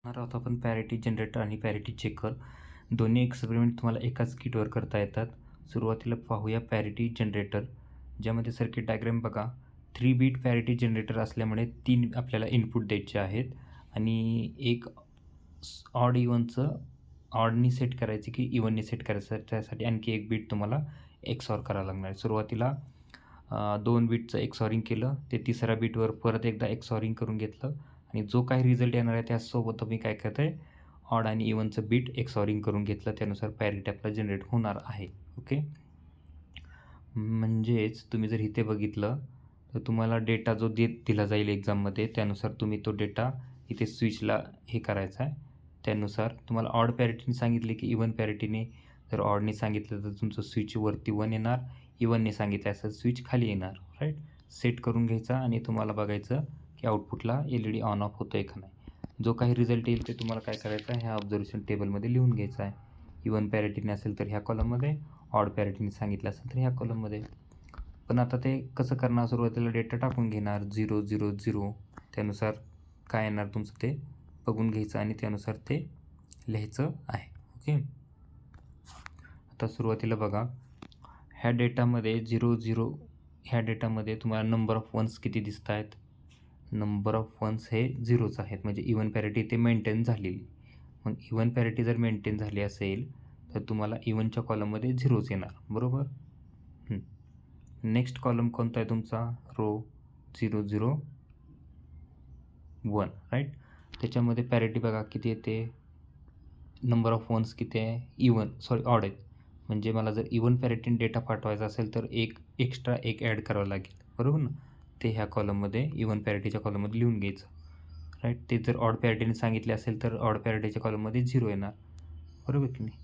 आहोत आपण parity generator आणि पॅरिटी चेकर दोन्ही एक्सपेरिमेंट तुम्हाला एकाच किटवर करता येतात. सुरुवातीला पाहूया पॅरिटी जनरेटर, ज्यामध्ये सर्किट डायग्राम बघा. 3 बीट पॅरिटी जनरेटर असल्यामुळे 3 आपल्याला इनपुट द्यायचे आहेत आणि एक ऑड इव्हनचं ऑडनी सेट करायचे की इव्हननी सेट करायचं, त्यासाठी आणखी एक बीट तुम्हाला एक्सऑर करावं लागणार आहे. सुरुवातीला 2 बीटचं एक्सऑरिंग केलं, ते तिसऱ्या बीटवर परत एकदा एक्सऑरिंग करून घेतलं आणि जो काही रिझल्ट येणार आहे त्यासोबत तुम्ही काय करताय, ऑड आणि इव्हनचं बीट एक्सऑरिंग करून घेतलं, त्यानुसार पॅरिटी आपला जनरेट होणार आहे. ओके, म्हणजेच तुम्ही जर इथे बघितलं तर तुम्हाला डेटा जो दिला जाईल एक्झाममध्ये, त्यानुसार तुम्ही तो डेटा इथे स्विचला हे करायचा आहे. त्यानुसार तुम्हाला ऑड पॅरिटीने सांगितले की इव्हन पॅरिटीने, जर ऑडने सांगितलं तर तुमचं स्विच वरती 1 येणार, इव्हनने सांगितलं असं स्विच खाली येणार. राईट, सेट करून घ्यायचा आणि तुम्हाला बघायचं की आउटपुटला LED ऑन ऑफ होतो आहे का नाही. जो काही रिझल्ट येईल ते तुम्हाला काय करायचं आहे, ह्या ऑब्झर्वेशन टेबलमध्ये लिहून घ्यायचं आहे. इव्हन पॅरिटीने असेल तर ह्या कॉलममध्ये, ऑड पॅरिटीने सांगितलं असेल तर ह्या कॉलममध्ये. पण आता ते कसं करणार, सुरुवातीला डेटा टाकून घेणार 0 0 0, त्यानुसार काय येणार तुमचं ते बघून घ्यायचं आणि त्यानुसार ते लिहायचं आहे. ओके, आता सुरुवातीला बघा, ह्या डेटामध्ये 0 0, ह्या डेटामध्ये तुम्हाला नंबर ऑफ वन्स किती दिसत आहेत. नंबर ऑफ वन्स हे 0च आहेत, म्हणजे इव्हन पॅरिटी ते मेंटेन झालेली. मग इव्हन पॅरिटी जर मेंटेन झाली असेल तर तुम्हाला इव्हनच्या कॉलममध्ये 0च येणार, बरोबर. नेक्स्ट कॉलम कोणता आहे तुमचा, रो 0 0 1, राईट. त्याच्यामध्ये पॅरिटी बघा किती येते, नंबर ऑफ वन्स किती आहे, ऑड आहेत. म्हणजे मला जर इव्हन पॅरिटीने डेटा पाठवायचा असेल तर एक एक्स्ट्रा ॲड करावं लागेल, बरोबर ना. ते ह्या कॉलममध्ये, इव्हन पॅरिटीच्या कॉलममध्ये लिहून घ्यायचं, राईट. ते जर ऑड पॅरिटीने सांगितले असेल तर ऑड पॅरिटीच्या कॉलममध्ये 0 येणार, बरोबर की नाही.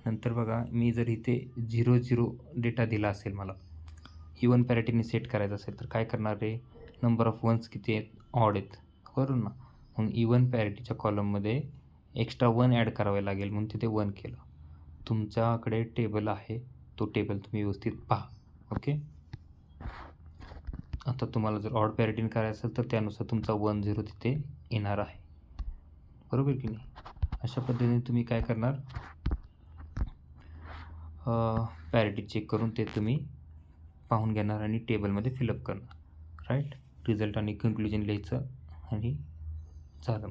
नंतर बघा, मी जर इथे 0 0 डेटा दिला असेल, मला इव्हन पॅरिटीने सेट करायचं असेल तर काय करणार आहे, नंबर ऑफ वन्स किती आहेत, ऑड आहेत, बरोबर ना. मग इव्हन पॅरिटीच्या कॉलममध्ये एक्स्ट्रा 1 ॲड करावे लागेल, म्हणून तिथे 1 केलं. तुमच्याकडे टेबल आहे, तो टेबल तुम्ही व्यवस्थित पहा. ओके, आता तुम्हाला जर ऑड पॅरिटीने करायचं असेल तर त्यानुसार तुमचा 1 0 तिथे येणार आहे, बरोबर की नाही. अशा पद्धतीने तुम्ही काय करणार, पॅरिटी चेक करून ते तुम्ही पाहून घेणार आणि टेबलमध्ये फिलअप करणार, राईट. रिझल्ट आणि कन्क्लुजन लिहायचं आणि झालं.